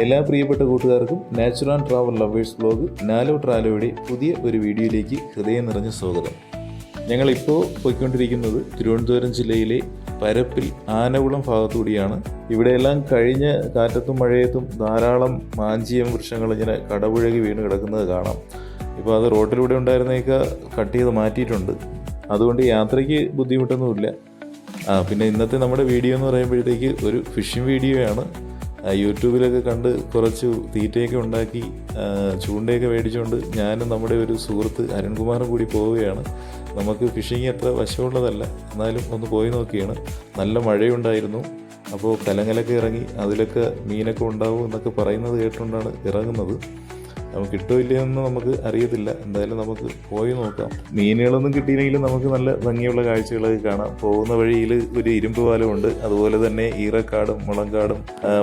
എല്ലാ പ്രിയപ്പെട്ട കൂട്ടുകാർക്കും natural and travel lovers blog നാലോ ട്രാലോയുടെ പുതിയ ഒരു വീഡിയോയിലേക്ക് ഹൃദയം നിറഞ്ഞ സ്വാഗതം. ഞങ്ങളിപ്പോൾ പോയിക്കൊണ്ടിരിക്കുന്നത് തിരുവനന്തപുരം ജില്ലയിലെ പരപ്പിൽ ആനകുളം ഭാഗത്തുകൂടിയാണ്. ഇവിടെയെല്ലാം കഴിഞ്ഞ കാറ്റത്തും മഴയത്തും ധാരാളം മാഞ്ചിയം വൃക്ഷങ്ങൾ ഇങ്ങനെ കടപുഴകി വീണ് കിടക്കുന്നത് കാണാം. ഇപ്പോൾ അത് റോഡിലൂടെ ഉണ്ടായിരുന്നേക്കെ കട്ട് ചെയ്ത് മാറ്റിയിട്ടുണ്ട്. അതുകൊണ്ട് യാത്രയ്ക്ക് ബുദ്ധിമുട്ടൊന്നുമില്ല. പിന്നെ ഇന്നത്തെ നമ്മുടെ വീഡിയോ എന്ന് പറയുമ്പോഴത്തേക്ക് ഒരു ഫിഷിംഗ് വീഡിയോയാണ്. യൂട്യൂബിലൊക്കെ കണ്ട് കുറച്ച് തീറ്റയൊക്കെ ഉണ്ടാക്കി ചൂണ്ടയൊക്കെ മേടിച്ചുകൊണ്ട് ഞാനും നമ്മുടെ ഒരു സുഹൃത്ത് അരുൺകുമാറും കൂടി പോവുകയാണ്. നമുക്ക് ഫിഷിങ് അത്ര വശമുള്ളതല്ല, എന്നാലും ഒന്ന് പോയി നോക്കിയാണ്. നല്ല മഴയുണ്ടായിരുന്നു. അപ്പോൾ കലങ്ങലൊക്കെ ഇറങ്ങി അതിലൊക്കെ മീനൊക്കെ ഉണ്ടാവും എന്നൊക്കെ പറയുന്നത് കേട്ടുകൊണ്ടാണ് ഇറങ്ങുന്നത്. നമുക്ക് കിട്ടുമോ ഇല്ലയെന്ന് നമുക്ക് അറിയത്തില്ല. എന്തായാലും നമുക്ക് പോയി നോക്കാം. മീനുകളൊന്നും കിട്ടിയില്ലെങ്കിലും നമുക്ക് നല്ല ഭംഗിയുള്ള കാഴ്ചകളൊക്കെ കാണാം. പോകുന്ന വഴിയിൽ ഒരു ഇരുമ്പ് പാലമുണ്ട്. അതുപോലെ തന്നെ ഈറക്കാടും മുളങ്കാടും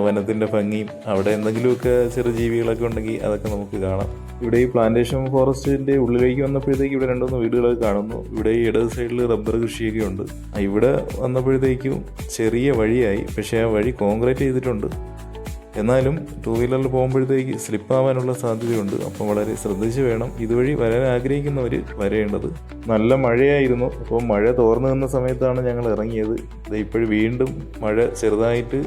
വനത്തിൻ്റെ ഭംഗിയും അവിടെ എന്തെങ്കിലുമൊക്കെ ചെറു ജീവികളൊക്കെ ഉണ്ടെങ്കിൽ അതൊക്കെ നമുക്ക് കാണാം. ഇവിടെ ഈ പ്ലാന്റേഷൻ ഫോറസ്റ്റിൻ്റെ ഉള്ളിലേക്ക് വന്നപ്പോഴത്തേക്ക് ഇവിടെ രണ്ടൊന്ന് വീടുകളൊക്കെ കാണുന്നു. ഇവിടെ ഈ ഇടത് സൈഡിൽ റബ്ബർ കൃഷിയൊക്കെ ഉണ്ട്. ഇവിടെ വന്നപ്പോഴത്തേക്കും ചെറിയ വഴിയായി, പക്ഷേ ആ വഴി കോൺക്രീറ്റ് ചെയ്തിട്ടുണ്ട്. എന്നാലും ടൂ വീലറിൽ പോകുമ്പോഴത്തേക്ക് സ്ലിപ്പാവാനുള്ള സാധ്യതയുണ്ട്. അപ്പം വളരെ ശ്രദ്ധിച്ച് വേണം ഇതുവഴി വരാൻ ആഗ്രഹിക്കുന്നവർ വരേണ്ടത്. നല്ല മഴയായിരുന്നു. അപ്പോൾ മഴ തോർന്നു നിന്ന സമയത്താണ് ഞങ്ങൾ ഇറങ്ങിയത്. ഇപ്പോഴും വീണ്ടും മഴ ചെറുതായിട്ട്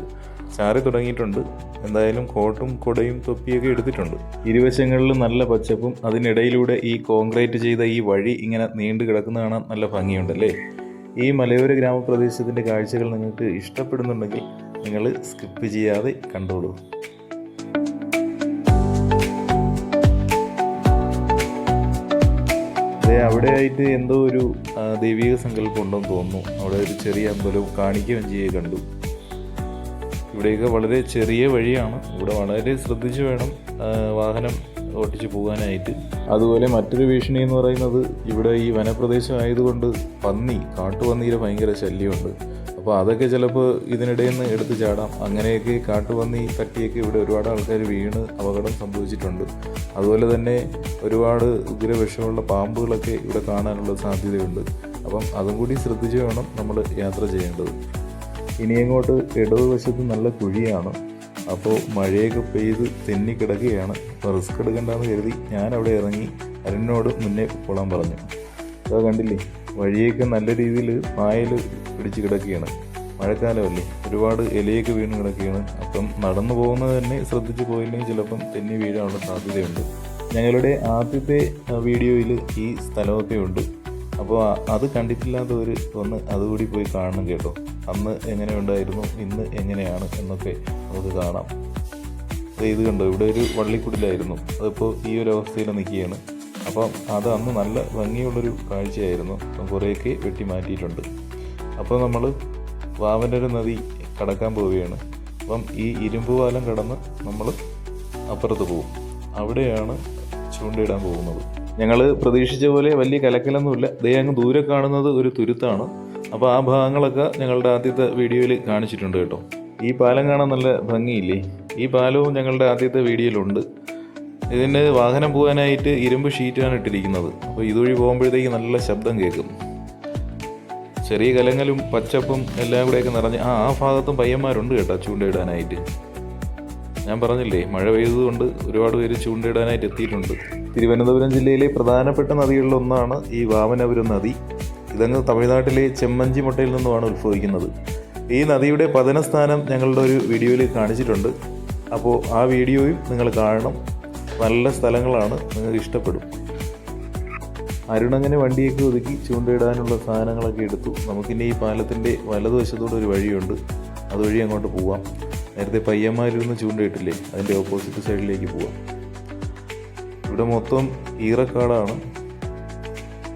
ചാറി തുടങ്ങിയിട്ടുണ്ട്. എന്തായാലും കോട്ടും കുടയും തൊപ്പിയൊക്കെ എടുത്തിട്ടുണ്ട്. ഇരുവശങ്ങളിൽ നല്ല പച്ചപ്പും അതിനിടയിലൂടെ ഈ കോൺക്രീറ്റ് ചെയ്ത ഈ വഴി ഇങ്ങനെ നീണ്ടു കിടക്കുന്ന കാണാൻ നല്ല ഭംഗിയുണ്ടല്ലേ. ഈ മലയോര ഗ്രാമപ്രദേശത്തിൻ്റെ കാഴ്ചകൾ നിങ്ങൾക്ക് ഇഷ്ടപ്പെടുന്നുണ്ടെങ്കിൽ നിങ്ങൾ സ്കിപ്പ് ചെയ്യാതെ കണ്ടോളൂ. അവിടെയായിട്ട് എന്തോ ഒരു ദൈവിക സങ്കല്പം ഉണ്ടെന്ന് തോന്നുന്നു. അവിടെ ഒരു ചെറിയ അമ്പലവും കാണിക്കവഞ്ചിയെ കണ്ടു. ഇവിടെയൊക്കെ വളരെ ചെറിയ വഴിയാണ്. ഇവിടെ വളരെ ശ്രദ്ധിച്ച് വേണം വാഹനം ഓട്ടിച്ച് പോകാനായിട്ട്. അതുപോലെ മറ്റൊരു ഭീഷണി എന്ന് പറയുന്നത് ഇവിടെ ഈ വനപ്രദേശം ആയതുകൊണ്ട് കാട്ടുപന്നിയുടെ ഭയങ്കര ശല്യമുണ്ട്. അപ്പോൾ അതൊക്കെ ചിലപ്പോൾ ഇതിനിടയിൽ നിന്ന് എടുത്ത് ചാടാം. അങ്ങനെയൊക്കെ കാട്ടുപന്നി തട്ടിയൊക്കെ ഇവിടെ ഒരുപാട് ആൾക്കാർ വീണ് അപകടം സംഭവിച്ചിട്ടുണ്ട്. അതുപോലെ തന്നെ ഒരുപാട് ഉഗ്രവിഷമുള്ള പാമ്പുകളൊക്കെ ഇവിടെ കാണാനുള്ള സാധ്യതയുണ്ട്. അപ്പം അതും കൂടി ശ്രദ്ധിച്ച് വേണം നമ്മൾ യാത്ര ചെയ്യേണ്ടത്. ഇനി അങ്ങോട്ട് ഇടതുവശത്ത് നല്ല കുഴിയാണ്. അപ്പോൾ മഴയൊക്കെ പെയ്ത് തെന്നിക്കിടക്കുകയാണ്. അപ്പോൾ റിസ്ക് എടുക്കണ്ടെന്ന് കരുതി ഞാൻ അവിടെ ഇറങ്ങി അരുണിനോട് മുന്നേ പോകാൻ പറഞ്ഞു. അത് കണ്ടില്ലേ, വഴിയൊക്കെ നല്ല രീതിയിൽ പായൽ പിടിച്ച് കിടക്കുകയാണ്. മഴക്കാലമല്ലേ, ഒരുപാട് ഇലയൊക്കെ വീണ് കിടക്കുകയാണ്. അപ്പം നടന്നു പോകുന്നത് തന്നെ ശ്രദ്ധിച്ച് പോയില്ലെങ്കിൽ ചിലപ്പം തെന്നി വീഴാനുള്ള സാധ്യതയുണ്ട്. ഞങ്ങളുടെ ആദ്യത്തെ വീഡിയോയിൽ ഈ സ്ഥലമൊക്കെ ഉണ്ട്. അപ്പോൾ അത് കണ്ടിട്ടില്ലാത്തവർ ഒന്ന് അതുകൂടി പോയി കാണണം കേട്ടോ. അന്ന് എങ്ങനെ ഉണ്ടായിരുന്നു, ഇന്ന് എങ്ങനെയാണ് എന്നൊക്കെ നമുക്ക് കാണാം. ഇത് കണ്ടോ, ഇവിടെ ഒരു വള്ളിക്കുടിലായിരുന്നു, അതിപ്പോൾ ഈ ഒരു അവസ്ഥയിൽ നിൽക്കുകയാണ്. അപ്പം അത് അന്ന് നല്ല ഭംഗിയുള്ളൊരു കാഴ്ചയായിരുന്നു. കുറേയൊക്കെ വെട്ടി മാറ്റിയിട്ടുണ്ട്. അപ്പോൾ നമ്മൾ വാവനൊരു നദി കടക്കാൻ പോവുകയാണ്. അപ്പം ഈ ഇരുമ്പ് പാലം കടന്ന് നമ്മൾ അപ്പുറത്ത് പോകും. അവിടെയാണ് ചൂണ്ടയിടാൻ പോകുന്നത്. ഞങ്ങൾ പ്രതീക്ഷിച്ച പോലെ വലിയ കലക്കലൊന്നുമില്ല. അങ്ങ് ദൂരെ കാണുന്നത് ഒരു തുരുത്താണ്. അപ്പോൾ ആ ഭാഗങ്ങളൊക്കെ ഞങ്ങളുടെ ആദ്യത്തെ വീഡിയോയിൽ കാണിച്ചിട്ടുണ്ട് കേട്ടോ. ഈ പാലം കാണാൻ നല്ല ഭംഗിയില്ലേ. ഈ പാലവും ഞങ്ങളുടെ ആദ്യത്തെ വീഡിയോയിലുണ്ട്. ഇതിന് വാഹനം പോകാനായിട്ട് ഇരുമ്പ് ഷീറ്റാണ് ഇട്ടിരിക്കുന്നത്. അപ്പോൾ ഇതുവഴി പോകുമ്പോഴത്തേക്ക് നല്ല ശബ്ദം കേൾക്കും. ചെറിയ കലങ്ങലും പച്ചപ്പും എല്ലാം കൂടെയൊക്കെ നിറഞ്ഞ് ആ ഭാഗത്തും പയ്യന്മാരുണ്ട് കേട്ടോ ചൂണ്ടയിടാനായിട്ട്. ഞാൻ പറഞ്ഞില്ലേ, മഴ പെയ്തതുകൊണ്ട് ഒരുപാട് പേര് ചൂണ്ടയിടാനായിട്ട് എത്തിയിട്ടുണ്ട്. തിരുവനന്തപുരം ജില്ലയിലെ പ്രധാനപ്പെട്ട നദികളിലൊന്നാണ് ഈ വാമനപുരം നദി. ഇതങ്ങ് തമിഴ്നാട്ടിലെ ചെമ്മഞ്ചിമുട്ടയിൽ നിന്നുമാണ് ഉത്ഭവിക്കുന്നത്. ഈ നദിയുടെ പതനസ്ഥാനം ഞങ്ങളുടെ ഒരു വീഡിയോയിൽ കാണിച്ചിട്ടുണ്ട്. അപ്പോൾ ആ വീഡിയോയും നിങ്ങൾ കാണണം. നല്ല സ്ഥലങ്ങളാണ്, നിങ്ങൾക്ക് ഇഷ്ടപ്പെടും. അരുണങ്ങനെ വണ്ടിയൊക്കെ ഒതുക്കി ചൂണ്ടയിടാനുള്ള സാധനങ്ങളൊക്കെ എടുത്തു. നമുക്കിനി ഈ പാലത്തിൻ്റെ വലതുവശത്തൂടെ ഒരു വഴിയുണ്ട്, അതുവഴി അങ്ങോട്ട് പോവാം. നേരത്തെ പയ്യന്മാരിരുന്ന് ചൂണ്ടയിട്ടില്ലേ, അതിൻ്റെ ഓപ്പോസിറ്റ് സൈഡിലേക്ക് പോവാം. ഇവിടെ മൊത്തം ഈറക്കാടാണ്.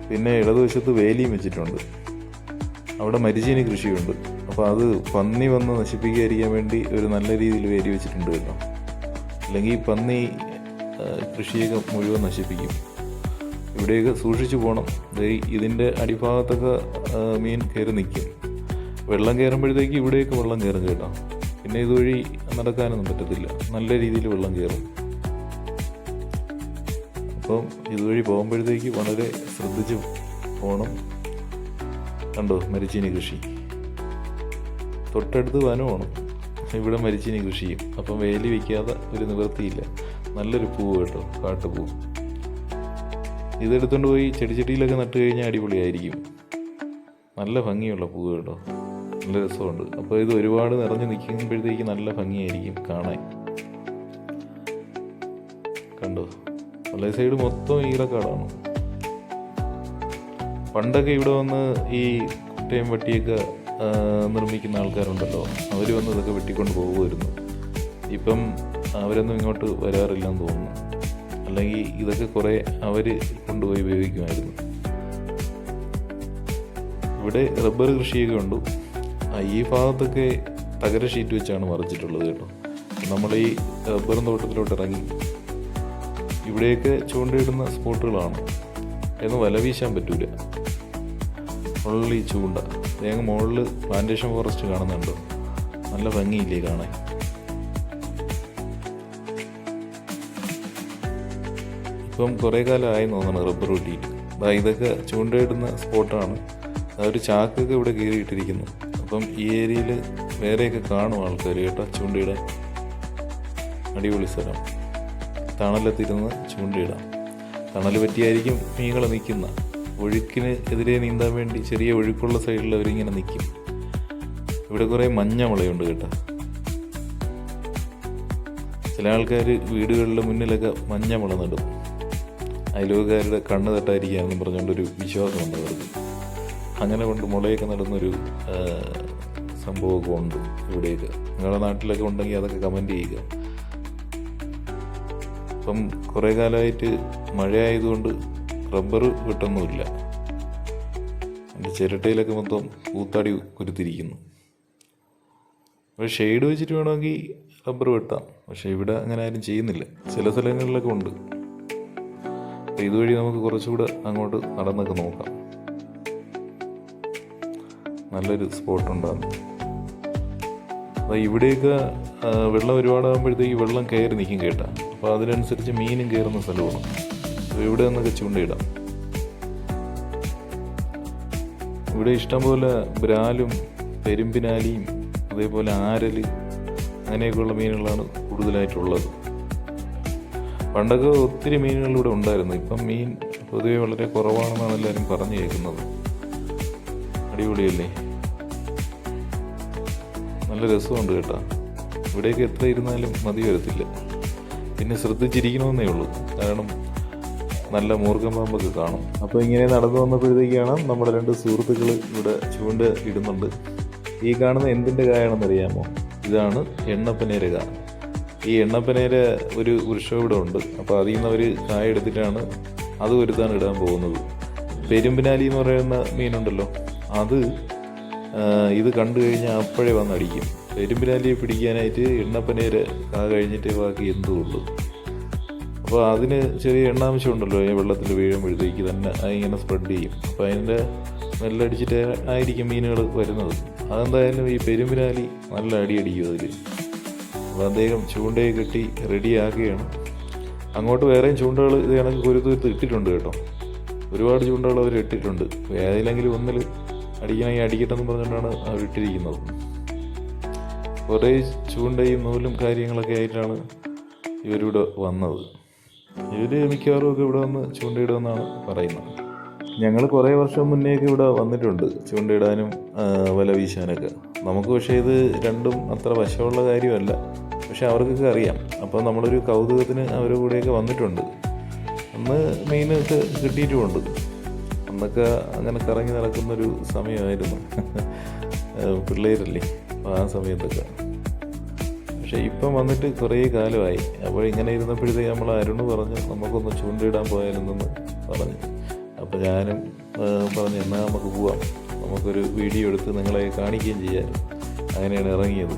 പിന്നെ ഇടതുവശത്ത് വേലിയും വെച്ചിട്ടുണ്ട്. അവിടെ മരിച്ചീനി കൃഷിയുണ്ട്. അപ്പോൾ അത് പന്നി വന്ന് നശിപ്പിക്കാതിരിക്കാൻ വേണ്ടി ഒരു നല്ല രീതിയിൽ വേലി വെച്ചിട്ടുണ്ട് കേട്ടോ. അല്ലെങ്കിൽ പന്നി കൃഷിയൊക്കെ മുഴുവൻ നശിപ്പിക്കും. ഇവിടെയൊക്കെ സൂക്ഷിച്ചു പോകണം. ഇതിൻ്റെ അടിഭാഗത്തൊക്കെ മീൻ കയറി നിൽക്കും. വെള്ളം കയറുമ്പോഴത്തേക്ക് ഇവിടെയൊക്കെ വെള്ളം കയറും കേട്ടോ. പിന്നെ ഇതുവഴി നടക്കാനൊന്നും പറ്റത്തില്ല, നല്ല രീതിയിൽ വെള്ളം കയറും. അപ്പം ഇതുവഴി പോകുമ്പോഴത്തേക്ക് വളരെ ശ്രദ്ധിച്ച് പോകണം. കണ്ടോ മരിച്ചീനി കൃഷി, തൊട്ടടുത്ത് വനമാണ്. ഇവിടെ മരിച്ചിനി കൃഷി ചെയ്യും. അപ്പം വേലി വയ്ക്കാതെ ഒരു നിവൃത്തിയില്ല. നല്ലൊരു പൂവ് കേട്ടോ, കാട്ടുപൂ. ഇതെടുത്തുകൊണ്ട് പോയി ചെടിച്ചട്ടിയിലൊക്കെ നട്ട് കഴിഞ്ഞാൽ അടിപൊളിയായിരിക്കും. നല്ല ഭംഗിയുള്ള പൂവ് കേട്ടോ, നല്ല രസമുണ്ട്. അപ്പോൾ ഇത് ഒരുപാട് നിറഞ്ഞ് നിൽക്കുമ്പോഴത്തേക്ക് നല്ല ഭംഗിയായിരിക്കും കാണാൻ. കണ്ടോ, വലേ സൈഡ് മൊത്തം ഈറക്കാടാണ്. പണ്ടൊക്കെ ഇവിടെ വന്ന് ഈ കുട്ടയും വട്ടിയൊക്കെ നിർമ്മിക്കുന്ന ആൾക്കാരുണ്ടല്ലോ, അവർ വന്ന് ഇതൊക്കെ വെട്ടിക്കൊണ്ട് പോകുമായിരുന്നു. ഇപ്പം അവരൊന്നും ഇങ്ങോട്ട് വരാറില്ലെന്ന് തോന്നുന്നു. അല്ലെങ്കിൽ ഇതൊക്കെ കുറേ അവർ കൊണ്ടുപോയി ഉപയോഗിക്കുമായിരുന്നു. ഇവിടെ റബ്ബർ കൃഷിയൊക്കെ ഉണ്ട്. ഈ ഭാഗത്തൊക്കെ തകര ഷീറ്റ് വെച്ചാണ് മറിച്ചിട്ടുള്ളത് കേട്ടോ. നമ്മൾ ഈ റബ്ബറും തോട്ടത്തിലോട്ട് ഇറങ്ങി ഇവിടെയൊക്കെ ചൂണ്ടയിടുന്ന സ്പോട്ടുകളാണ്. എന്ന് വല വീശാൻ പറ്റൂല, ഉള്ളി ചൂണ്ട. തേങ്ങ മുകളിൽ പ്ലാന്റേഷൻ ഫോറസ്റ്റ് കാണുന്നുണ്ടോ, നല്ല ഭംഗിയില്ലേ കാണാൻ. ഇപ്പം കുറേ കാലമായി തോന്നണം റബ്ബർ വെട്ടിയിട്ട്. ഇതൊക്കെ ചൂണ്ടയിടുന്ന സ്പോട്ടാണ്. ഒരു ചാക്കൊക്കെ ഇവിടെ കീറിയിട്ടിരിക്കുന്നു. അപ്പം ഈ ഏരിയയിൽ വേറെയൊക്കെ കാണും ആൾക്കാർ കേട്ടോ ചൂണ്ടയിടാൻ. അടിപൊളി സ്ഥലം, തണലത്തിരുന്ന് ചൂണ്ടയിടാം. തണൽ പറ്റിയായിരിക്കും മീനുകൾ നിൽക്കുന്ന. ഒഴുക്കിന് എതിരെ നീന്താൻ വേണ്ടി ചെറിയ ഒഴുക്കുള്ള സൈഡിൽ അവരിങ്ങനെ നിൽക്കും. ഇവിടെ കുറേ മഞ്ഞ മുളയുണ്ട് കേട്ടോ. ചില ആൾക്കാർ വീടുകളിലെ മുന്നിലൊക്കെ മഞ്ഞ മുള നടും. അയൽവക്കാരുടെ കണ്ണ് തട്ടായിരിക്കാമെന്ന് പറഞ്ഞുകൊണ്ടൊരു വിശ്വാസമുണ്ട് അവർക്ക്. അങ്ങനെ കൊണ്ട് മുളയൊക്കെ നടുന്നൊരു സംഭവമൊക്കെ ഉണ്ട് ഇവിടെയൊക്കെ. നിങ്ങളുടെ നാട്ടിലൊക്കെ ഉണ്ടെങ്കിൽ അതൊക്കെ കമൻറ്റ് ചെയ്യുക. ഇപ്പം കുറേ കാലമായിട്ട് മഴയായതുകൊണ്ട് റബ്ബർ വെട്ടൊന്നുമില്ല. എൻ്റെ ചിരട്ടയിലൊക്കെ മൊത്തം പൂത്താടി കുരുത്തിരിക്കുന്നു. അപ്പോൾ ഷെയ്ഡ് വെച്ചിട്ട് വേണമെങ്കിൽ റബ്ബർ വെട്ടാം. പക്ഷേ ഇവിടെ അങ്ങനെ ആരും ചെയ്യുന്നില്ല. ചില സ്ഥലങ്ങളിലൊക്കെ ഉണ്ട്. അപ്പോൾ ഇതുവഴി നമുക്ക് കുറച്ചുകൂടെ അങ്ങോട്ട് നടന്നൊക്കെ നോക്കാം. നല്ലൊരു സ്പോട്ടുണ്ടാകും. അപ്പോൾ ഇവിടെയൊക്കെ വെള്ളം ഒരുപാടാകുമ്പോഴത്തേക്ക് വെള്ളം കയറി നിൽക്കും കേട്ടാ. അപ്പോൾ അതിനനുസരിച്ച് മീനും കയറുന്ന സ്ഥലമാണ്. അപ്പോൾ ഇവിടെ നിന്നൊക്കെ ചൂണ്ടയിടാം. ഇവിടെ ഇഷ്ടംപോലെ ബ്രാലും പെരുമ്പിനാലിയും അതേപോലെ ആരൽ അങ്ങനെയൊക്കെയുള്ള മീനുകളാണ് കൂടുതലായിട്ടുള്ളത്. പണ്ടൊക്കെ ഒത്തിരി മീനുകൾ ഇവിടെ ഉണ്ടായിരുന്നു. ഇപ്പം മീൻ പൊതുവെ വളരെ കുറവാണെന്നാണ് എല്ലാവരും പറഞ്ഞു കേൾക്കുന്നത്. അടിപൊളിയല്ലേ, നല്ല രസമുണ്ട് കേട്ടോ. ഇവിടെയൊക്കെ എത്ര ഇരുന്നാലും മതി വരത്തില്ല. പിന്നെ ശ്രദ്ധിച്ചിരിക്കണമെന്നേ ഉള്ളൂ, കാരണം നല്ല മൂർഖൻ പാമ്പൊക്കെ കാണും. അപ്പോൾ ഇങ്ങനെ നടന്നു വന്നപ്പോഴത്തേക്കാണ് നമ്മുടെ രണ്ട് സുഹൃത്തുക്കൾ ഇവിടെ ചൂണ്ട ഇടുന്നുണ്ട്. ഈ കാണുന്ന എന്തിൻ്റെ കായാണെന്നറിയാമോ? ഇതാണ് എണ്ണപ്പനേര കായ. ഈ എണ്ണപ്പനേര ഒരു വൃക്ഷം ഇവിടെ ഉണ്ട്. അപ്പോൾ അതിൽ നിന്ന് അവർ കായ എടുത്തിട്ടാണ് അത് ഒരുത്താണ് ഇടാൻ പോകുന്നത്. പെരുമ്പിനാലി എന്ന് പറയുന്ന മീനുണ്ടല്ലോ, അത് ഇത് കണ്ടു കഴിഞ്ഞാൽ അപ്പോഴേ വന്നടിക്കും. പെരുമ്പിനാലിയെ പിടിക്കാനായിട്ട് എണ്ണപ്പനേര കാ കഴിഞ്ഞിട്ടേ ബാക്കി എന്തുള്ളൂ. അപ്പോൾ അതിന് ചെറിയ എണ്ണാംശം ഉണ്ടല്ലോ, ഈ വെള്ളത്തിൽ വീഴുമ്പോഴത്തേക്ക് തന്നെ അതിങ്ങനെ സ്പ്രെഡ് ചെയ്യും. അപ്പോൾ അതിൻ്റെ മെല്ലടിച്ചിട്ട് ആയിരിക്കും മീനുകൾ വരുന്നത്. അതെന്തായാലും ഈ പെരുമ്പിനാലി നല്ല അടിയടിക്കും അതിൽ. അപ്പോൾ അദ്ദേഹം ചൂണ്ടയെ കെട്ടി റെഡിയാക്കുകയാണ്. അങ്ങോട്ട് വേറെയും ചൂണ്ടകൾ ഇത് കണക്ക് കുരുത്ത് ഇട്ടിട്ടുണ്ട് കേട്ടോ. ഒരുപാട് ചൂണ്ടകൾ അവർ ഇട്ടിട്ടുണ്ട്. ഏതിലെങ്കിലും ഒന്നിൽ അടിക്കണമെങ്കിൽ അടിക്കട്ടെന്ന് പറഞ്ഞുകൊണ്ടാണ് അവർ ഇട്ടിരിക്കുന്നത്. കുറേ ചൂണ്ടയും നൂലും കാര്യങ്ങളൊക്കെ ആയിട്ടാണ് ഇവരിവിടെ വന്നത്. ഇവർ മിക്കവാറും ഒക്കെ ഇവിടെ വന്ന് ചൂണ്ടയിടുമെന്നാണ് പറയുന്നത്. ഞങ്ങൾ കുറേ വർഷം മുന്നേയൊക്കെ ഇവിടെ വന്നിട്ടുണ്ട് ചൂണ്ടയിടാനും വല വീശാനൊക്കെ. നമുക്ക് പക്ഷേ ഇത് രണ്ടും അത്ര വശമുള്ള കാര്യമല്ല, പക്ഷെ അവർക്കൊക്കെ അറിയാം. അപ്പോൾ നമ്മളൊരു കൗതുകത്തിന് അവരുടെ കൂടെയൊക്കെ വന്നിട്ടുണ്ട്. അന്ന് മീനൊക്കെ കിട്ടിയിട്ടുമുണ്ട്. അന്നൊക്കെ അങ്ങനെ കറങ്ങി നടക്കുന്നൊരു സമയമായിരുന്നു, പിള്ളേരല്ലേ, അപ്പോൾ ആ സമയത്തൊക്കെ. പക്ഷേ ഇപ്പം വന്നിട്ട് കുറേ കാലമായി. അപ്പോൾ ഇങ്ങനെ ഇരുന്നപ്പോഴത്തേക്ക് നമ്മൾ അരുണ് പറഞ്ഞു നമുക്കൊന്ന് ചൂണ്ടയിടാൻ പോയാലെന്ന് പറഞ്ഞു. അപ്പോൾ ഞാനും പറഞ്ഞു എന്നാൽ നമുക്ക് പോവാം, നമുക്കൊരു വീഡിയോ എടുത്ത് നിങ്ങളെ കാണിക്കുകയും ചെയ്യാം. അങ്ങനെയാണ് ഇറങ്ങിയത്.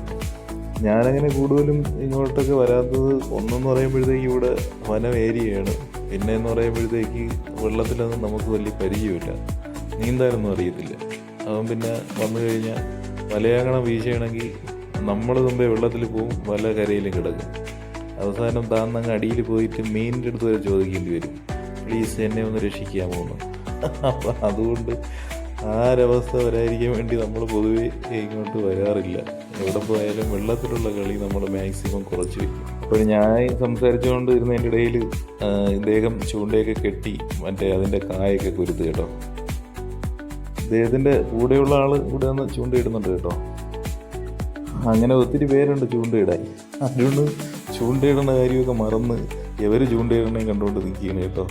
ഞാനങ്ങനെ കൂടുതലും ഇങ്ങോട്ടൊക്കെ വരാത്തത് ഒന്നെന്ന് പറയുമ്പോഴത്തേക്ക് ഇവിടെ വനം ഏരിയയാണ്. പിന്നെ എന്ന് പറയുമ്പോഴത്തേക്ക് വെള്ളത്തിലൊന്നും നമുക്ക് വലിയ പരിചയമില്ല, നീന്താനൊന്നും അറിയത്തില്ല. അവൻ പിന്നെ വന്നു കഴിഞ്ഞാൽ വലയാകണം വീശയണമെങ്കിൽ നമ്മൾ മുമ്പേ വെള്ളത്തിൽ പോവും, വല കരയിലും കിടക്കും. അവസാനം താന്നങ്ങ് അടിയിൽ പോയിട്ട് മീനിൻ്റെ അടുത്ത് വരെ ചോദിക്കേണ്ടി വരും, പ്ലീസ് എന്നെ ഒന്ന് രക്ഷിക്കാമോ എന്ന്. അപ്പം അതുകൊണ്ട് ആ ഒരവസ്ഥ വരാതിരിക്കാൻ വേണ്ടി നമ്മൾ പൊതുവെ ഇങ്ങോട്ട് വരാറില്ല. എവിടെ പോയാലും വെള്ളത്തിലുള്ള കളി നമ്മൾ മാക്സിമം കുറച്ച് വയ്ക്കും. അപ്പോൾ ഞാൻ സംസാരിച്ചുകൊണ്ട് ഇരുന്നതിൻ്റെ ഇടയിൽ ഇദ്ദേഹം ചൂണ്ടയൊക്കെ കെട്ടി മറ്റേ അതിൻ്റെ കായൊക്കെ കുരുത്ത് കേട്ടോ. ഇദ്ദേഹത്തിൻ്റെ കൂടെയുള്ള ആൾ ഇവിടെ നിന്ന് ചൂണ്ടയിടുന്നുണ്ട് കേട്ടോ. അങ്ങനെ ഒത്തിരി പേരുണ്ട് ചൂണ്ടയിടാൻ. അതുകൊണ്ട് ചൂണ്ടയിടുന്ന കാര്യമൊക്കെ മറന്ന് ഇവർ ചൂണ്ടയിടണേ കണ്ടുകൊണ്ട് നിൽക്കുകയാണ് കേട്ടോ.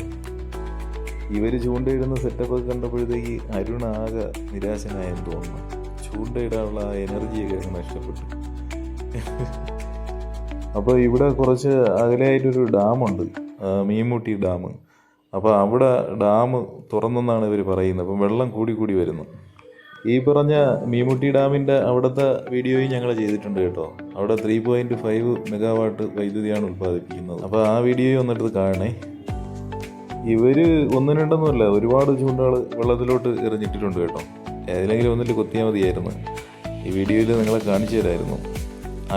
ഇവർ ചൂണ്ടയിടുന്ന സെറ്റപ്പൊക്കെ കണ്ടപ്പോഴത്തേക്ക് അരുൺ ആകെ നിരാശനായെന്ന് തോന്നുന്നു. ചൂണ്ടയിടാനുള്ള ആ എനർജിയൊക്കെ അങ്ങ് നഷ്ടപ്പെട്ടു. അപ്പോൾ ഇവിടെ കുറച്ച് അകലെയായിട്ടൊരു ഡാമുണ്ട്, മീൻമുട്ടി ഡാം. അപ്പോൾ അവിടെ ഡാം തുറന്നെന്നാണ് ഇവർ പറയുന്നത്. അപ്പം വെള്ളം കൂടി വരുന്നു. ഈ പറഞ്ഞ മീൻമുട്ടി ഡാമിൻ്റെ അവിടുത്തെ വീഡിയോയും ഞങ്ങൾ ചെയ്തിട്ടുണ്ട് കേട്ടോ. അവിടെ 3.5 മെഗാവാട്ട് വൈദ്യുതിയാണ് ഉൽപ്പാദിപ്പിക്കുന്നത്. അപ്പോൾ ആ വീഡിയോയും ഒന്നെടുത്ത് കാണണേ. ഇവർ ഒന്നും രണ്ടൊന്നുമല്ല, ഒരുപാട് ചൂണ്ടകൾ വെള്ളത്തിലോട്ട് എറിഞ്ഞിട്ടിട്ടുണ്ട് കേട്ടോ. ഏതിലെങ്കിലും ഒന്നിട്ട് കൊത്തിയാൽ മതിയായിരുന്നു. ഈ വീഡിയോയിൽ നിങ്ങളെ കാണിച്ചു തരായിരുന്നു.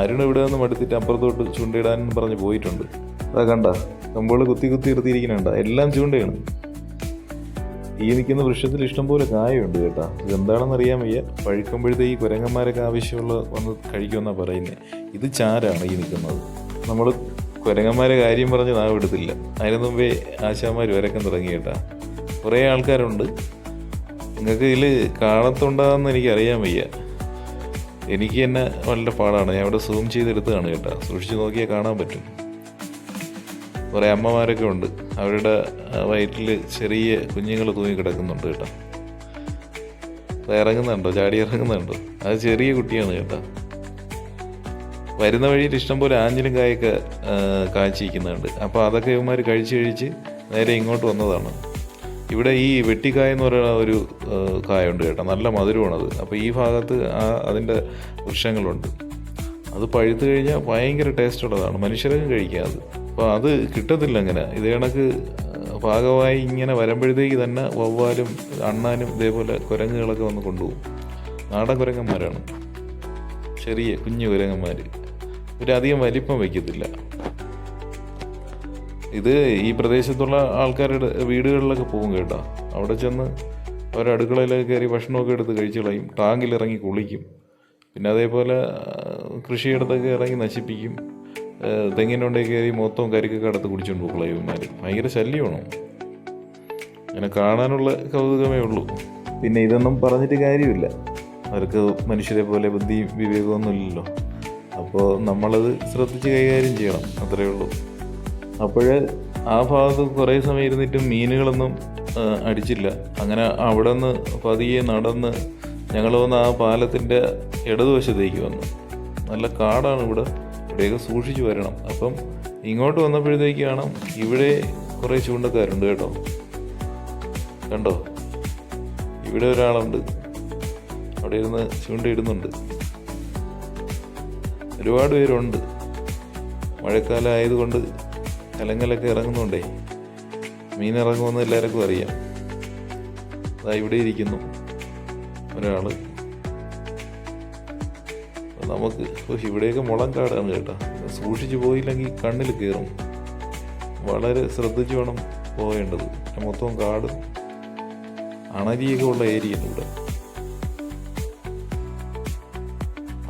അരുൺ ഇവിടെ നിന്ന് മടുത്തിട്ട് അപ്പുറത്തോട്ട് ചൂണ്ടയിടാനെന്ന് പറഞ്ഞ് പോയിട്ടുണ്ട്. അതാ കണ്ട കമ്പോൾ കുത്തി നിർത്തിയിരിക്കുന്നുണ്ട. എല്ലാം ചൂണ്ടയാണ്. ഈ നിൽക്കുന്ന വൃക്ഷത്തിൽ ഇഷ്ടംപോലെ കായുണ്ട് കേട്ടോ. ഇതെന്താണെന്ന് അറിയാൻ വയ്യ. പഴുക്കുമ്പോഴത്തേക്ക് കുരങ്ങന്മാരൊക്കെ ആവശ്യമുള്ള വന്ന് കഴിക്കുമെന്നാണ് പറയുന്നത്. ഇത് ചാരാണ് ഈ നിൽക്കുന്നത്. നമ്മൾ കുരങ്ങന്മാരെ കാര്യം പറഞ്ഞ് നാവെടുത്തില്ല. അതിന് മുമ്പേ ആശാന്മാർ വരക്കാൻ തുടങ്ങി കേട്ടാ. കുറേ ആൾക്കാരുണ്ട്. നിങ്ങൾക്ക് ഇതിൽ കാണത്തുണ്ടാകുമെന്ന് എനിക്കറിയാൻ വയ്യ. എനിക്ക് തന്നെ വളരെ പാടാണ്. ഞാൻ ഇവിടെ സൂം ചെയ്തെടുത്തതാണ് കേട്ടോ. സൂക്ഷിച്ച് നോക്കിയാൽ കാണാൻ പറ്റും. കുറേ അമ്മമാരൊക്കെ ഉണ്ട്. അവരുടെ വയറ്റിൽ ചെറിയ കുഞ്ഞുങ്ങൾ തൂങ്ങി കിടക്കുന്നുണ്ട് കേട്ടോ. ഇറങ്ങുന്നുണ്ടോ, ചാടി ഇറങ്ങുന്നുണ്ടോ? അത് ചെറിയ കുട്ടിയാണ് കേട്ടോ. വരുന്ന വഴിയിൽ ഇഷ്ടംപോലെ ആഞ്ഞിലും കായൊക്കെ കാച്ചിരിക്കുന്നുണ്ട്. അപ്പോൾ അതൊക്കെ ഇവന്മാർ കഴിച്ച് നേരെ ഇങ്ങോട്ട് വന്നതാണ്. ഇവിടെ ഈ വെട്ടിക്കായ എന്ന് പറയുന്ന ഒരു കായുണ്ട് കേട്ടോ. നല്ല മധുരമാണത്. അപ്പോൾ ഈ ഭാഗത്ത് അതിൻ്റെ വൃക്ഷങ്ങളുണ്ട്. അത് പഴുത്ത് കഴിഞ്ഞാൽ ഭയങ്കര ടേസ്റ്റുള്ളതാണ്. മനുഷ്യർക്കും കഴിക്കാം അത്. അപ്പോൾ അത് കിട്ടത്തില്ല അങ്ങനെ. ഇത് കണക്ക് പാകമായി ഇങ്ങനെ വരുമ്പോഴത്തേക്ക് തന്നെ വവ്വാലും അണ്ണാനും ഇതേപോലെ കുരങ്ങുകളൊക്കെ വന്ന് കൊണ്ടുപോകും. നാടൻ കുരങ്ങന്മാരാണ്, ചെറിയ കുഞ്ഞു കുരങ്ങന്മാർ. ഇവരധികം വലിപ്പം വയ്ക്കത്തില്ല. ഇത് ഈ പ്രദേശത്തുള്ള ആൾക്കാരുടെ വീടുകളിലൊക്കെ പോകും കേട്ടോ. അവിടെ ചെന്ന് അവരുടെ അടുക്കളയിലൊക്കെ കയറി ഭക്ഷണമൊക്കെ എടുത്ത് കഴിച്ച് കളയും. ടാങ്കിലിറങ്ങി കുളിക്കും. പിന്നെ അതേപോലെ കൃഷിയിടത്തൊക്കെ ഇറങ്ങി നശിപ്പിക്കും. തെങ്ങിനുണ്ടെങ്കിൽ കയറി മൊത്തം കരിക്കൊക്കെ അടുത്ത് കുടിച്ചുകൊണ്ട് പോകും ഇവന്മാർ. ഭയങ്കര ശല്യമാണ്. അങ്ങനെ കാണാനുള്ള കൗതുകമേ ഉള്ളൂ. പിന്നെ ഇതൊന്നും പറഞ്ഞിട്ട് കാര്യമില്ല. അവർക്ക് മനുഷ്യരെ പോലെ ബുദ്ധിയും വിവേകമൊന്നും ഇല്ലല്ലോ. അപ്പോൾ നമ്മളത് ശ്രദ്ധിച്ച് കൈകാര്യം ചെയ്യണം, അത്രയേ ഉള്ളൂ. അപ്പോൾ ആ ഭാഗത്ത് കുറേ സമയം ഇരുന്നിട്ടും മീനുകളൊന്നും അടിച്ചില്ല. അങ്ങനെ അവിടെ നിന്ന് പതിയെ നടന്ന് ഞങ്ങൾ വന്ന് ആ പാലത്തിൻ്റെ ഇടതുവശത്തേക്ക് വന്നു. നല്ല കാടാണ് ഇവിടെ. ഇവിടെയൊക്കെ സൂക്ഷിച്ച് വരണം. അപ്പം ഇങ്ങോട്ട് വന്നപ്പോഴത്തേക്ക് കാണാം ഇവിടെ കുറേ ചൂണ്ടക്കാരുണ്ട് കേട്ടോ. കണ്ടോ, ഇവിടെ ഒരാളുണ്ട്. അവിടെ ഇരുന്ന് ചൂണ്ടയിടുന്നുണ്ട്. ഒരുപാട് പേരുണ്ട്. മഴക്കാലം ആയതുകൊണ്ട് കലങ്ങലൊക്കെ ഇറങ്ങുന്നുണ്ടേ. മീൻ ഇറങ്ങുമെന്ന് എല്ലാവർക്കും അറിയാം. അതാ ഇവിടെ ഇരിക്കുന്നു ഒരാൾ. നമുക്ക് ഇവിടെയൊക്കെ മുളം കാടാണ് കേട്ടോ. സൂക്ഷിച്ച് പോയില്ലെങ്കിൽ കണ്ണിൽ കയറും. വളരെ ശ്രദ്ധിച്ച് വേണം പോകേണ്ടത്. മൊത്തം കാട് അണലിയൊക്കെ ഉള്ള ഏരിയയാണ് ഇവിടെ.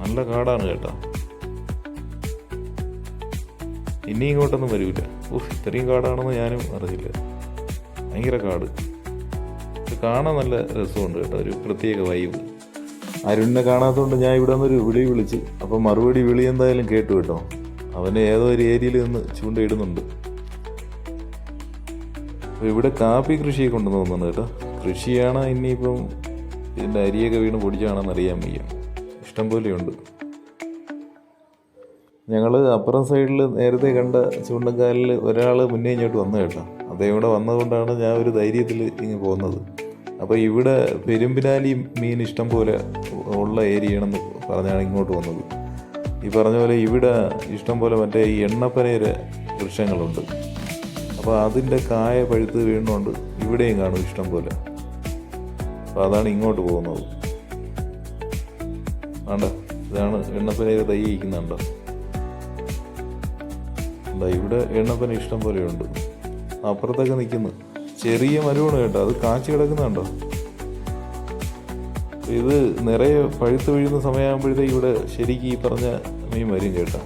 നല്ല കാടാണ് കേട്ടോ. ഇനി ഇങ്ങോട്ടൊന്നും വരില്ല. ഇത്രയും കാടാണെന്ന് ഞാനും അറിയില്ല. ഭയങ്കര കാട്. ഇത് കാണാൻ നല്ല രസമുണ്ട് കേട്ടോ. ഒരു പ്രത്യേക വൈബ്. അരുണിനെ കാണാത്തതുകൊണ്ട് ഞാൻ ഇവിടെ നിന്നൊരു വിളിച്ച്. അപ്പം മറുപടി വിളി എന്തായാലും കേട്ടു കേട്ടോ. അവന് ഏതോ ഒരു ഏരിയയിൽ നിന്ന് ചൂണ്ടയിടുന്നുണ്ട്. അപ്പോൾ ഇവിടെ കാപ്പി കൃഷിയൊക്കെ ഉണ്ടെന്ന് തോന്നുന്നു കേട്ടോ. കൃഷിയാണ് ഇനിയിപ്പം ഇതിൻ്റെ അരിയൊക്കെ വീണ് പൊടിച്ചാണെന്ന് അറിയാൻ വയ്യ. ഇഷ്ടം പോലെയുണ്ട്. ഞങ്ങൾ അപ്പുറം സൈഡിൽ നേരത്തെ കണ്ട ചൂണ്ടക്കാലിൽ ഒരാൾ മുന്നേ ഇങ്ങോട്ട് വന്നു കേട്ടോ. അദ്ദേഹം ഇവിടെ വന്നതുകൊണ്ടാണ് ഞാൻ ഒരു ധൈര്യത്തിൽ ഇങ്ങ് പോകുന്നത്. അപ്പോൾ ഇവിടെ പെരുമ്പിനാലി മീൻ ഇഷ്ടം പോലെ ഉള്ള ഏരിയയാണെന്ന് പറഞ്ഞാണ് ഇങ്ങോട്ട് വന്നത്. ഈ പറഞ്ഞ പോലെ ഇവിടെ ഇഷ്ടം പോലെ മറ്റേ ഈ എണ്ണപ്പനയുടെ വൃക്ഷങ്ങളുണ്ട്. അപ്പോൾ അതിൻ്റെ കായ പഴുത്ത് വീണുകൊണ്ട് ഇവിടെയും കാണും ഇഷ്ടം പോലെ. അപ്പോൾ അതാണ് ഇങ്ങോട്ട് പോകുന്നത്. വേണ്ട, ഇതാണ് എണ്ണപ്പനയുടെ തൈ ഇരിക്കുന്നുണ്ടോ. എന്താ ഇവിടെ എണ്ണപ്പന ഇഷ്ടം പോലെയുണ്ട്. അപ്പുറത്തൊക്കെ നിൽക്കുന്നു. ചെറിയ മരമാണ് കേട്ടോ. അത് കാച്ചി കിടക്കുന്നുണ്ടോ. ഇത് നിറയെ പഴുത്ത് വീഴുന്ന സമയമാകുമ്പോഴത്തേക്ക് ഇവിടെ ശരിക്കും ഈ പറഞ്ഞ മീൻ വരും കേട്ടോ.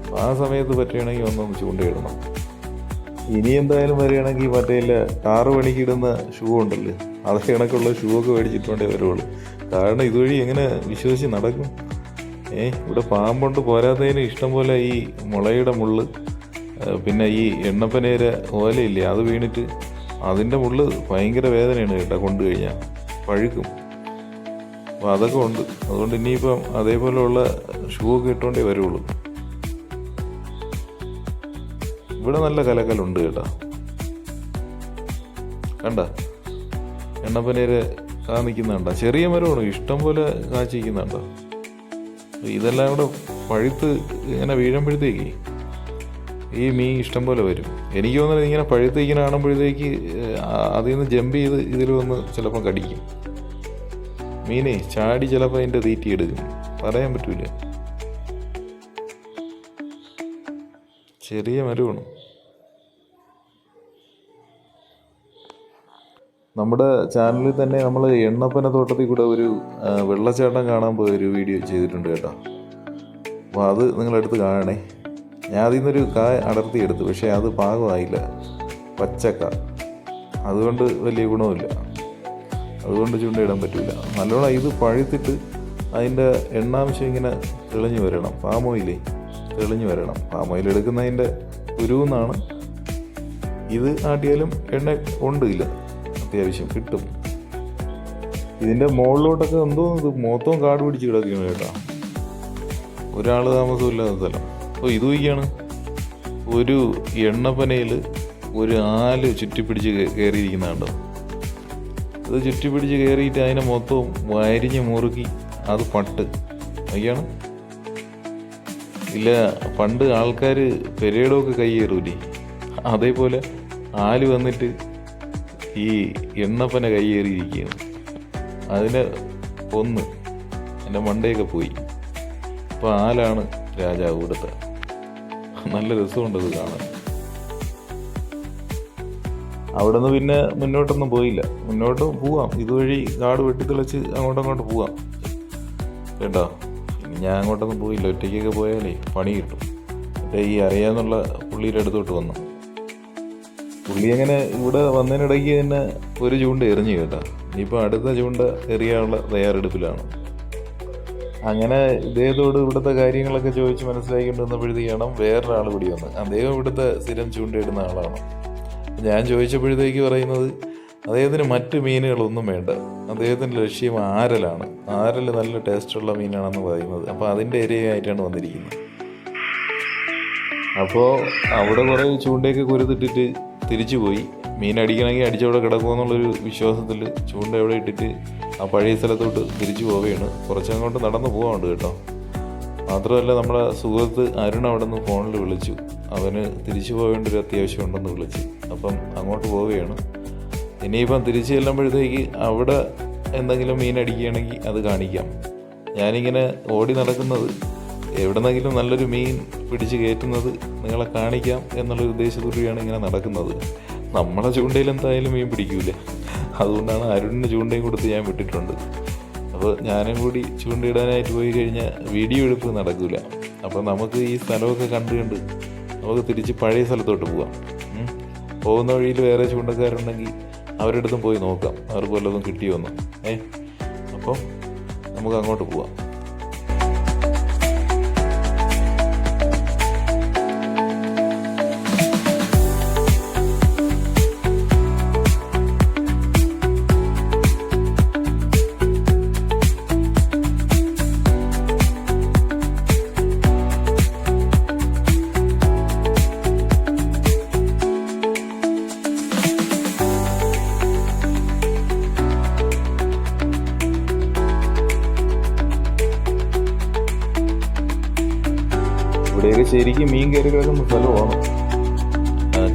അപ്പോൾ ആ സമയത്ത് പറ്റുകയാണെങ്കിൽ ഒന്നൊന്ന് ചൂണ്ടയിടണം. ഇനി എന്തായാലും വരികയാണെങ്കിൽ മറ്റേ കാറ് പണിക്കിടുന്ന ഷൂ ഉണ്ടല്ലോ, അതൊക്കെ കണക്കുള്ള ഷൂ ഒക്കെ മേടിച്ചിട്ടുണ്ടേ വരുള്ളൂ. കാരണം ഇതുവഴി എങ്ങനെ വിശ്വസിച്ച് നടക്കും? ഇവിടെ പാമ്പുണ്ട്, പോരാത്തതിന് ഇഷ്ടം പോലെ ഈ മുളയുടെ മുള്ള്, പിന്നെ ഈ എണ്ണപ്പനേര ഓലയില്ലേ അത് വീണിട്ട് അതിൻ്റെ മുള്ള് ഭയങ്കര വേദനയാണ് കേട്ടോ, കൊണ്ടു കഴിഞ്ഞാൽ പഴുക്കും. അപ്പോൾ അതൊക്കെ ഉണ്ട്. അതുകൊണ്ട് ഇനിയിപ്പം അതേപോലെയുള്ള ഷൂ ഒക്കെ ഇട്ടുകൊണ്ടേ വരുള്ളൂ. ഇവിടെ നല്ല കലക്കലുണ്ട് കേട്ടോ. കണ്ട എണ്ണപ്പനേര് നിൽക്കുന്നുണ്ട, ചെറിയ മരമാണ്, ഇഷ്ടം പോലെ കാച്ചിരിക്കുന്നുണ്ടോ. ഇതെല്ലാം കൂടെ പഴുത്ത് ഇങ്ങനെ വീഴുമ്പോഴത്തേക്ക് ഈ മീൻ ഇഷ്ടം പോലെ വരും. എനിക്ക് തോന്നുന്നത് ഇങ്ങനെ പഴുത്ത് ഇങ്ങനെ കാണുമ്പോഴത്തേക്ക് അതിൽ നിന്ന് ജമ്പ് ചെയ്ത് ഇതിൽ വന്ന് ചിലപ്പോൾ കടിക്കും. മീനെ ചാടി ചിലപ്പോൾ അതിൻ്റെ തീറ്റി എടുക്കും, പറയാൻ പറ്റൂല. ചെറിയ മരമാണ്. നമ്മുടെ ചാനലിൽ തന്നെ നമ്മൾ എണ്ണപ്പന തോട്ടത്തിൽ കൂടെ ഒരു വെള്ളച്ചാട്ടം കാണാൻ പോയ ഒരു വീഡിയോ ചെയ്തിട്ടുണ്ട് കേട്ടോ. അപ്പോൾ അത് നിങ്ങളെടുത്ത് കാണണേ. ഞാൻ അതിൽ നിന്നൊരു കായ അടർത്തിയെടുത്തു, പക്ഷേ അത് പാകമായില്ല, പച്ചക്ക. അതുകൊണ്ട് വലിയ ഗുണമില്ല, അതുകൊണ്ട് ചൂണ്ടയിടാൻ പറ്റില്ല. നല്ലോണം ഇത് പഴുത്തിട്ട് അതിൻ്റെ എണ്ണാംശം ഇങ്ങനെ തെളിഞ്ഞു വരണം. പാമോയിലേ തെളിഞ്ഞു വരണം. പാമോയിൽ എടുക്കുന്നതിൻ്റെ കുരുവെന്നാണ്. ഇത് ആട്ടിയാലും എണ്ണ ഉണ്ട്, ഇല്ല അത്യാവശ്യം കിട്ടും. ഇതിൻ്റെ മുകളിലോട്ടൊക്കെ എന്തോ ഇത് മൊത്തം കാട് പിടിച്ച് കിടക്കുകയാണ് കേട്ടോ. ഒരാൾ താമസമില്ലാത്ത സ്ഥലം. അപ്പോൾ ഇത് വയ്ക്കാണ് ഒരു എണ്ണപ്പനയിൽ ഒരു ആല് ചുറ്റിപ്പിടിച്ച് കയറിയിരിക്കുന്നുണ്ടോ. അത് ചുറ്റിപ്പിടിച്ച് കയറിയിട്ട് അതിനെ മൊത്തവും വരിഞ്ഞ് മുറുക്കി അത് പട്ട് വയ്ക്കാണ്. ഇല്ല, പണ്ട് ആൾക്കാർ പെരേടമൊക്കെ കയ്യേറൂലേ, അതേപോലെ ആല് വന്നിട്ട് ഈ എണ്ണപ്പന കയ്യേറിയിരിക്കുകയാണ്. അതിനെ കൊന്ന് എൻ്റെ മണ്ടയൊക്കെ പോയി. അപ്പോൾ ആലാണ് രാജാവ് ഇവിടുത്തെ. നല്ല രസമുണ്ടത് കാണാൻ. അവിടെ നിന്ന് പിന്നെ മുന്നോട്ടൊന്നും പോയില്ല. മുന്നോട്ട് പോവാം, ഇതുവഴി കാട് വെട്ടിത്തെളിച്ച് അങ്ങോട്ടങ്ങോട്ട് പോവാം കേട്ടോ. ഇനി ഞാൻ അങ്ങോട്ടൊന്നും പോയില്ല. ഒറ്റയ്ക്കൊക്കെ പോയാലേ പണി കിട്ടും. മറ്റേ ഈ അറിയാന്നുള്ള പുള്ളിയുടെ അടുത്തോട്ട് വന്നു. പുള്ളി അങ്ങനെ ഇവിടെ വന്നതിനിടയ്ക്ക് തന്നെ ഒരു ചൂണ്ട എറിഞ്ഞു കേട്ടോ. ഇനിയിപ്പോൾ അടുത്ത ചൂണ്ട എറിയാനുള്ള തയ്യാറെടുപ്പിലാണ്. അങ്ങനെ ഇദ്ദേഹത്തോട് ഇവിടുത്തെ കാര്യങ്ങളൊക്കെ ചോദിച്ച് മനസ്സിലാക്കിക്കൊണ്ട് വന്നപ്പോഴത്തേക്കാണ് വേറൊരാൾ കൂടി വന്നത്. അദ്ദേഹം ഇവിടുത്തെ സ്ഥിരം ചൂണ്ടയിടുന്ന ആളാണ്. ഞാൻ ചോദിച്ചപ്പോഴത്തേക്ക് പറയുന്നത് അദ്ദേഹത്തിന് മറ്റ് മീനുകളൊന്നും വേണ്ട, അദ്ദേഹത്തിൻ്റെ ലക്ഷ്യം ആരലാണ്. ആരൽ നല്ല ടേസ്റ്റുള്ള മീനാണെന്ന് പറയുന്നത്. അപ്പോൾ അതിൻ്റെ ഇരയായിട്ടാണ് വന്നിരിക്കുന്നത്. അപ്പോൾ അവിടെ കുറേ ചൂണ്ടയൊക്കെ കുരുത്തിട്ടിട്ട് തിരിച്ചു പോയി. മീൻ അടിക്കണമെങ്കിൽ അടിച്ചവിടെ കിടക്കുമെന്നുള്ളൊരു വിശ്വാസത്തിൽ ചൂണ്ട എവിടെ ഇട്ടിട്ട് ആ പഴയ സ്ഥലത്തോട്ട് തിരിച്ചു പോവുകയാണ്. കുറച്ചങ്ങോട്ട് നടന്നു പോകാറുണ്ട് കേട്ടോ. മാത്രമല്ല നമ്മുടെ സുഹൃത്ത് അരുൺ അവിടെ നിന്ന് ഫോണിൽ വിളിച്ചു. അവന് തിരിച്ചു പോകേണ്ട ഒരു അത്യാവശ്യം ഉണ്ടെന്ന് വിളിച്ചു. അപ്പം അങ്ങോട്ട് പോവുകയാണ്. ഇനിയിപ്പം തിരിച്ചു ചെല്ലുമ്പോഴത്തേക്ക് അവിടെ എന്തെങ്കിലും മീൻ അടിക്കുകയാണെങ്കിൽ അത് കാണിക്കാം. ഞാനിങ്ങനെ ഓടി നടക്കുന്നത് എവിടെന്നെങ്കിലും നല്ലൊരു മീൻ പിടിച്ച് കയറ്റുന്നത് നിങ്ങളെ കാണിക്കാം എന്നുള്ളൊരു ഉദ്ദേശത്തോടെയാണ് ഇങ്ങനെ നടക്കുന്നത്. നമ്മളെ ചൂണ്ടയിൽ എന്തായാലും മീൻ പിടിക്കൂല. അതുകൊണ്ടാണ് അരുണിന് ചൂണ്ടയും കൊടുത്ത് ഞാൻ വിട്ടിട്ടുണ്ട്. അപ്പോൾ ഞാനും കൂടി ചൂണ്ടയിടാനായിട്ട് പോയി കഴിഞ്ഞാൽ വീഡിയോ എടുപ്പ് നടക്കില്ല. അപ്പോൾ നമുക്ക് ഈ സ്ഥലമൊക്കെ കണ്ട് നമുക്ക് തിരിച്ച് പഴയ സ്ഥലത്തോട്ട് പോകാം. പോകുന്ന വഴിയിൽ വേറെ ചൂണ്ടക്കാരുണ്ടെങ്കിൽ അവരുടെ അടുത്തും പോയി നോക്കാം, അവർക്ക് വല്ലതും കിട്ടിയോന്ന്. അപ്പം നമുക്ക് അങ്ങോട്ട് പോവാം. ഇവിടെയൊക്കെ ശരിക്കും മീൻ കയറി കിടക്കുന്ന സ്ഥലമാണ്.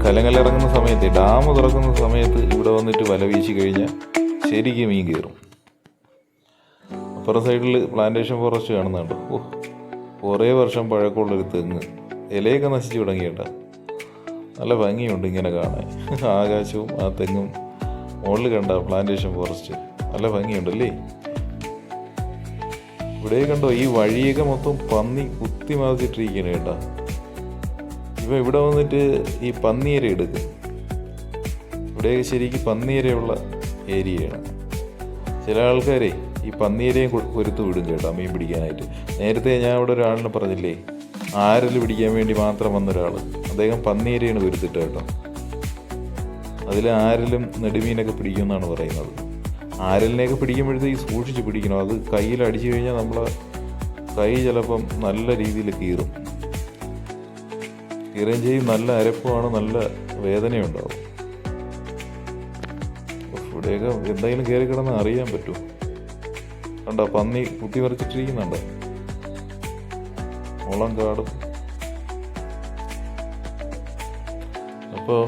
കലങ്ങളിറങ്ങുന്ന സമയത്ത്, ഡാം തുറക്കുന്ന സമയത്ത് ഇവിടെ വന്നിട്ട് വല വീശി കഴിഞ്ഞാൽ ശരിക്കും മീൻ കയറും. അപ്പുറം സൈഡിൽ പ്ലാന്റേഷൻ ഫോറസ്റ്റ് കാണുന്നുണ്ട്. കുറേ വർഷം പഴക്കമുള്ളൊരു തെങ്ങ്, ഇലയൊക്കെ നശിച്ചു തുടങ്ങി കേട്ടോ. നല്ല ഭംഗിയുണ്ട് ഇങ്ങനെ കാണാൻ. ആകാശവും ആ തെങ്ങും മുകളിൽ കണ്ട പ്ലാന്റേഷൻ ഫോറസ്റ്റ് നല്ല ഭംഗിയുണ്ടല്ലേ. ഇവിടെ കണ്ടോ, ഈ വഴിയൊക്കെ മൊത്തം പന്നി കുത്തി മറിച്ചിട്ടിരിക്കുകയാണ് കേട്ടോ. ഇവ ഇവിടെ വന്നിട്ട് ഈ പന്നിയിര എടുക്കും. ഇവിടെ ശരിക്കും പന്നിയിരയുള്ള ഏരിയയാണ്. ചില ആൾക്കാരെ ഈ പന്നിയിരയും കൊരുത്ത് വിടും കേട്ടോ മീൻ പിടിക്കാനായിട്ട്. നേരത്തെ ഞാൻ ഇവിടെ ഒരാളിനെ പറഞ്ഞില്ലേ, ആരൽ പിടിക്കാൻ വേണ്ടി മാത്രം വന്നൊരാൾ, അദ്ദേഹം പന്നിയിരയാണ് കൊരുത്തിട്ട് കേട്ടോ. അതിൽ ആരലും നെടുമീനൊക്കെ പിടിക്കുമെന്നാണ് പറയുന്നത്. ആരലിനെയൊക്കെ പിടിക്കുമ്പോഴത്തേക്ക് സൂക്ഷിച്ച് പിടിക്കണം. അത് കയ്യിൽ അടിച്ചു കഴിഞ്ഞാൽ നമ്മളെ കൈ ചിലപ്പം നല്ല രീതിയിൽ കീറും ചെയ്യും. നല്ല അരപ്പുമാണ്, നല്ല വേദനയുണ്ടാവും. ഇവിടെയൊക്കെ എന്തായാലും കയറി കിടന്ന് അറിയാൻ പറ്റും. കണ്ടോ, പന്നി കുത്തി മറിച്ചിട്ടിരിക്കുന്നുണ്ടോ, മുളം കാടും. അപ്പോൾ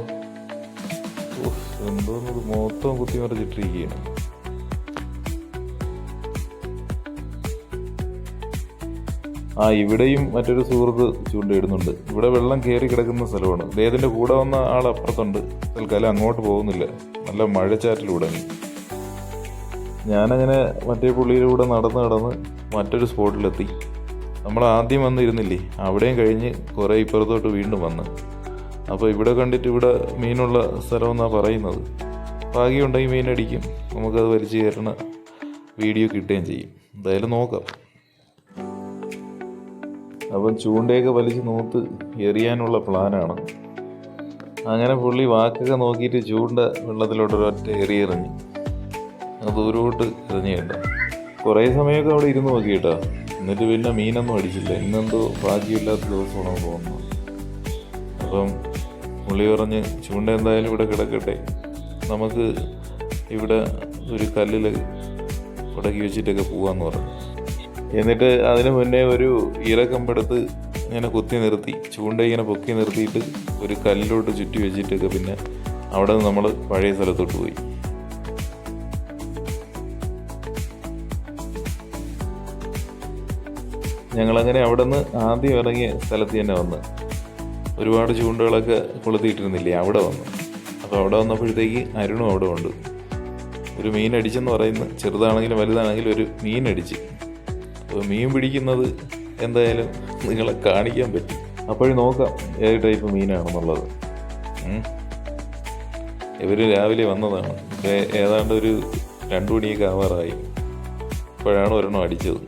എന്തോന്നത് മൊത്തം കുത്തി മറിച്ചിട്ടിരിക്കുകയാണ്. ഇവിടെയും മറ്റൊരു സുഹൃത്ത് ചൂണ്ടയിടുന്നുണ്ട്. ഇവിടെ വെള്ളം കയറി കിടക്കുന്ന സ്ഥലമാണ്. ഇതിൻ്റെ കൂടെ വന്ന ആൾ അപ്പുറത്തുണ്ട്. തൽക്കാലം അങ്ങോട്ട് പോകുന്നില്ല, നല്ല മഴച്ചാറ്റിൽ തുടങ്ങി. ഞാനങ്ങനെ മറ്റേ പുള്ളിയിലൂടെ നടന്ന് മറ്റൊരു സ്പോട്ടിലെത്തി. നമ്മൾ ആദ്യം വന്നിരുന്നില്ലേ, അവിടെയും കഴിഞ്ഞ് കുറേ ഇപ്പുറത്തോട്ട് വീണ്ടും വന്ന്. അപ്പോൾ ഇവിടെ കണ്ടിട്ട് ഇവിടെ മീനുള്ള സ്ഥലമെന്നാണ് പറയുന്നത്. ഭാഗ്യമുണ്ടെങ്കിൽ മീനടിക്കും, നമുക്കത് വലിച്ചു കയറണ വീഡിയോ കിട്ടുകയും ചെയ്യും. എന്തായാലും നോക്കാം. അപ്പം ചൂണ്ടയൊക്കെ വലിച്ച് നോത്ത് എറിയാനുള്ള പ്ലാനാണ്. അങ്ങനെ പുള്ളി വാക്കൊക്കെ നോക്കിയിട്ട് ചൂണ്ട വെള്ളത്തിലോട്ടൊരൊറ്റ എറിഞ്ഞ് ദൂരോട്ട് എറിഞ്ഞ് കേട്ടോ. കുറേ സമയമൊക്കെ അവിടെ ഇരുന്ന് നോക്കി കേട്ടോ. എന്നിട്ട് പിന്നെ മീനൊന്നും അടിച്ചില്ല. ഇന്നെന്തോ ഭാഗ്യമില്ലാത്ത ദിവസമാണെന്ന് തോന്നുന്നു. അപ്പം പുള്ളി പറഞ്ഞ് ചൂണ്ട എന്തായാലും ഇവിടെ കിടക്കട്ടെ, നമുക്ക് ഇവിടെ ഒരു കല്ലിൽ ഉടക്കി വെച്ചിട്ടൊക്കെ പോകാമെന്ന് പറഞ്ഞു. എന്നിട്ട് അതിന് മുന്നേ ഒരു ഇറക്കമ്പെടുത്ത് ഇങ്ങനെ കുത്തി നിർത്തി, ചൂണ്ട ഇങ്ങനെ പൊക്കി നിർത്തിയിട്ട് ഒരു കല്ലിലോട്ട് ചുറ്റി വെച്ചിട്ടൊക്കെ പിന്നെ അവിടെ നിന്ന് നമ്മൾ പഴയ സ്ഥലത്തോട്ട് പോയി. ഞങ്ങളങ്ങനെ അവിടെ നിന്ന് ആദ്യം ഇറങ്ങിയ സ്ഥലത്ത് തന്നെ വന്ന് ഒരുപാട് ചൂണ്ടകളൊക്കെ കൊളുത്തിയിട്ടിരുന്നില്ലേ, അവിടെ വന്നു. അപ്പോൾ അവിടെ വന്നപ്പോഴത്തേക്ക് അരുണും അവിടെ ഉണ്ട്. ഒരു മീനടിച്ചെന്ന് പറയുന്നു. ചെറുതാണെങ്കിലും വലുതാണെങ്കിലും ഒരു മീനടിച്ച്. അപ്പോൾ മീൻ പിടിക്കുന്നത് എന്തായാലും നിങ്ങളെ കാണിക്കാൻ പറ്റും. അപ്പോഴും നോക്കാം ഏത് ടൈപ്പ് മീനാണെന്നുള്ളത്. ഇവർ രാവിലെ വന്നതാണ്. ഇപ്പോൾ ഏതാണ്ട് ഒരു 2 മണിയൊക്കെ ആവാറായി. അപ്പോഴാണ് ഒരെണ്ണം അടിച്ചത്.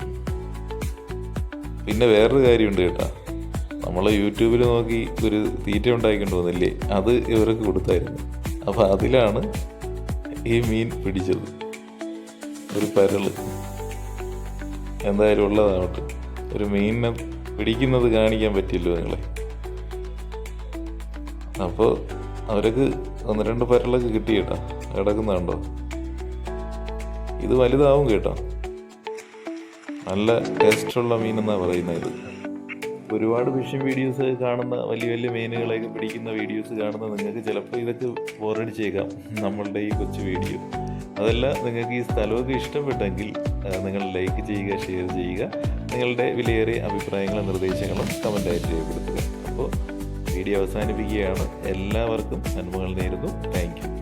പിന്നെ വേറൊരു കാര്യമുണ്ട് കേട്ടോ, നമ്മൾ യൂട്യൂബിൽ നോക്കി ഒരു തീറ്റ ഉണ്ടാക്കിക്കൊണ്ട് വന്നില്ലേ, അത് ഇവർക്ക് കൊടുത്തായിരുന്നു. അപ്പോൾ അതിലാണ് ഈ മീൻ പിടിച്ചത്. ഒരു പരള് എന്തായാലും ഉള്ളതാവട്ടെ. ഒരു മീനിനെ പിടിക്കുന്നത് കാണിക്കാൻ പറ്റിയല്ലോ നിങ്ങളെ. അപ്പോൾ അവർക്ക് 1-2 പരളൊക്കെ കിട്ടി കേട്ടോ. കിടക്കുന്നുണ്ടോ, ഇത് വലുതാവും കേട്ടോ. നല്ല ടേസ്റ്റുള്ള മീനെന്നാണ് പറയുന്നത്. ഇത് ഒരുപാട് ഫിഷിംഗ് വീഡിയോസ് കാണുന്ന, വലിയ വലിയ മീനുകളെയൊക്കെ പിടിക്കുന്ന വീഡിയോസ് കാണുന്ന നിങ്ങൾക്ക് ചിലപ്പോൾ ഇതൊക്കെ ബോറടിച്ചേക്കാം നമ്മളുടെ ഈ കൊച്ചു വീഡിയോ. അതല്ല, നിങ്ങൾക്ക് ഈ സ്ഥലമൊക്കെ ഇഷ്ടപ്പെട്ടെങ്കിൽ നിങ്ങൾ ലൈക്ക് ചെയ്യുക, ഷെയർ ചെയ്യുക. നിങ്ങളുടെ വിലയേറിയ അഭിപ്രായങ്ങളും നിർദ്ദേശങ്ങളും കമൻറ്റായിട്ട് രേഖപ്പെടുത്തുക. അപ്പോൾ വീഡിയോ അവസാനിപ്പിക്കുകയാണ്. എല്ലാവർക്കും നന്മകൾ നേരുന്നു. Thank you.